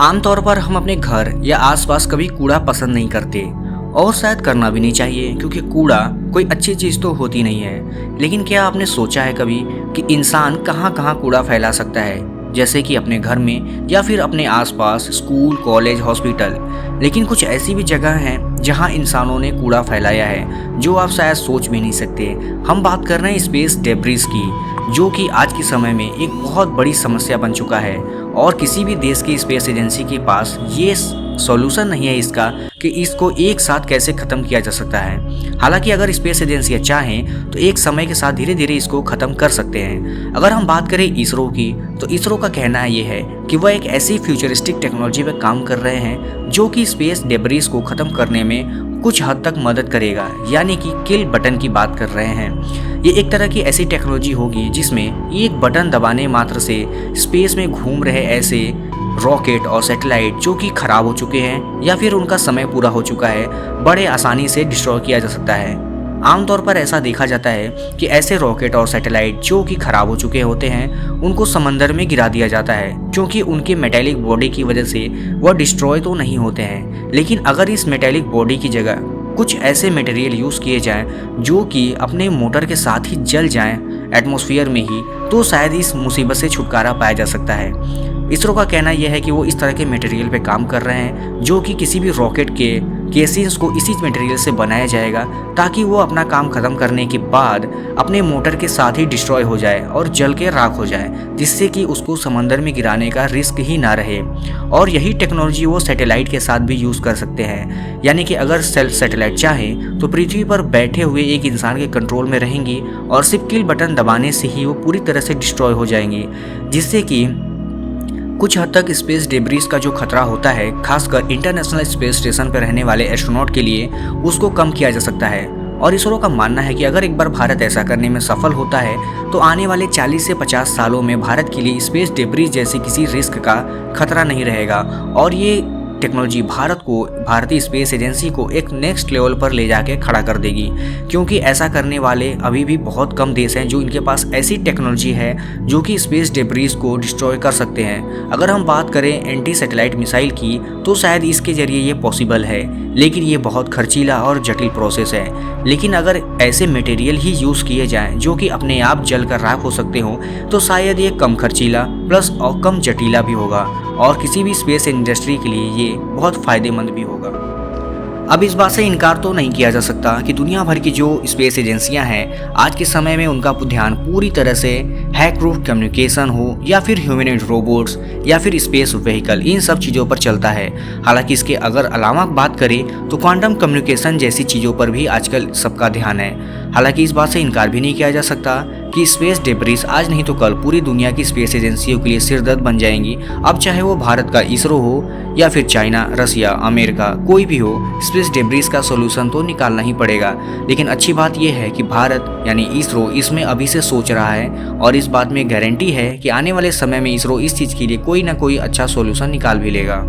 आमतौर पर हम अपने घर या आसपास कभी कूड़ा पसंद नहीं करते और शायद करना भी नहीं चाहिए क्योंकि कूड़ा कोई अच्छी चीज़ तो होती नहीं है। लेकिन क्या आपने सोचा है कभी कि इंसान कहाँ कहाँ कूड़ा फैला सकता है, जैसे कि अपने घर में या फिर अपने आसपास, स्कूल, कॉलेज, हॉस्पिटल। लेकिन कुछ ऐसी भी जगह हैं जहाँ इंसानों ने कूड़ा फैलाया है जो आप शायद सोच भी नहीं सकते। हम बात कर रहे हैं स्पेस डेब्रिस की, जो कि आज के समय में एक बहुत बड़ी समस्या बन चुका है और किसी भी देश की स्पेस एजेंसी के पास ये सॉल्यूशन नहीं है इसका कि इसको एक साथ कैसे ख़त्म किया जा सकता है। हालांकि अगर स्पेस एजेंसियां चाहें तो एक समय के साथ धीरे धीरे इसको ख़त्म कर सकते हैं। अगर हम बात करें इसरो की, तो इसरो का कहना ये है कि वह एक ऐसी फ्यूचरिस्टिक टेक्नोलॉजी पर काम कर रहे हैं जो कि स्पेस डेब्रिस को ख़त्म करने में कुछ हद तक मदद करेगा, यानी कि किल बटन की बात कर रहे हैं। ये एक तरह की ऐसी टेक्नोलॉजी होगी जिसमें एक बटन दबाने मात्र से स्पेस में घूम रहे ऐसे रॉकेट और सैटेलाइट जो कि खराब हो चुके हैं या फिर उनका समय पूरा हो चुका है, बड़े आसानी से डिस्ट्रॉय किया जा सकता है। आमतौर पर ऐसा देखा जाता है कि ऐसे रॉकेट और सैटेलाइट जो कि खराब हो चुके होते हैं उनको समंदर में गिरा दिया जाता है, क्योंकि उनके मेटेलिक बॉडी की वजह से वह डिस्ट्रॉय तो नहीं होते हैं। लेकिन अगर इस मेटेलिक बॉडी की जगह कुछ ऐसे मटेरियल यूज़ किए जाएं जो कि अपने मोटर के साथ ही जल जाएं एटमॉस्फेयर में ही, तो शायद इस मुसीबत से छुटकारा पाया जा सकता है। इसरो का कहना यह है कि वो इस तरह के मटेरियल पे काम कर रहे हैं जो कि किसी भी रॉकेट के केसिंग्स को इसी मटेरियल से बनाया जाएगा, ताकि वो अपना काम खत्म करने के बाद अपने मोटर के साथ ही डिस्ट्रॉय हो जाए और जल के राख हो जाए, जिससे कि उसको समंदर में गिराने का रिस्क ही ना रहे। और यही टेक्नोलॉजी वो सैटेलाइट के साथ भी यूज़ कर सकते हैं, यानी कि अगर सैटेलाइट चाहे तो पृथ्वी पर बैठे हुए एक इंसान के कंट्रोल में रहेंगी और सिर्फ किल बटन दबाने से ही वो पूरी तरह से डिस्ट्रॉय हो जाएंगी, जिससे कि कुछ हद तक स्पेस डेब्रिस का जो खतरा होता है, खासकर इंटरनेशनल स्पेस स्टेशन पर रहने वाले एस्ट्रोनॉट के लिए, उसको कम किया जा सकता है। और इसरो का मानना है कि अगर एक बार भारत ऐसा करने में सफल होता है तो आने वाले 40 से 50 सालों में भारत के लिए स्पेस डेब्रिस जैसी किसी रिस्क का खतरा नहीं रहेगा और ये टेक्नोलॉजी भारतीय स्पेस एजेंसी को एक नेक्स्ट लेवल पर ले जाके खड़ा कर देगी, क्योंकि ऐसा करने वाले अभी भी बहुत कम देश हैं जो इनके पास ऐसी टेक्नोलॉजी है जो कि स्पेस डेब्रिस को डिस्ट्रॉय कर सकते हैं। अगर हम बात करें एंटी सैटेलाइट मिसाइल की, तो शायद इसके जरिए ये पॉसिबल है, लेकिन ये बहुत खर्चीला और जटिल प्रोसेस है। लेकिन अगर ऐसे मटेरियल ही यूज़ किए जाएं जो कि अपने आप जल कर राख हो सकते हो, तो शायद ये कम खर्चीला प्लस और कम जटिला भी होगा और किसी भी स्पेस इंडस्ट्री के लिए ये बहुत फ़ायदेमंद भी होगा। अब इस बात से इनकार तो नहीं किया जा सकता कि दुनिया भर की जो स्पेस एजेंसियां हैं, आज के समय में उनका ध्यान पूरी तरह से हैक प्रूफ कम्युनिकेशन हो या फिर ह्यूमनॉइड रोबोट्स या फिर स्पेस व्हीकल, इन सब चीज़ों पर चलता है। हालांकि इसके अगर अलावा बात करें तो क्वांटम कम्युनिकेशन जैसी चीज़ों पर भी आजकल सबका ध्यान है। हालांकि इस बात से इनकार भी नहीं किया जा सकता कि स्पेस डेब्रिस आज नहीं तो कल पूरी दुनिया की स्पेस एजेंसियों के लिए सिरदर्द बन जाएंगी। अब चाहे वो भारत का इसरो हो या फिर चाइना, रसिया, अमेरिका, कोई भी हो, स्पेस डेब्रिस का सोल्यूशन तो निकालना ही पड़ेगा। लेकिन अच्छी बात यह है कि भारत यानी इसरो इसमें अभी से सोच रहा है और इस बात में गारंटी है कि आने वाले समय में इसरो इस चीज़ के लिए कोई ना कोई अच्छा सोल्यूशन निकाल भी लेगा।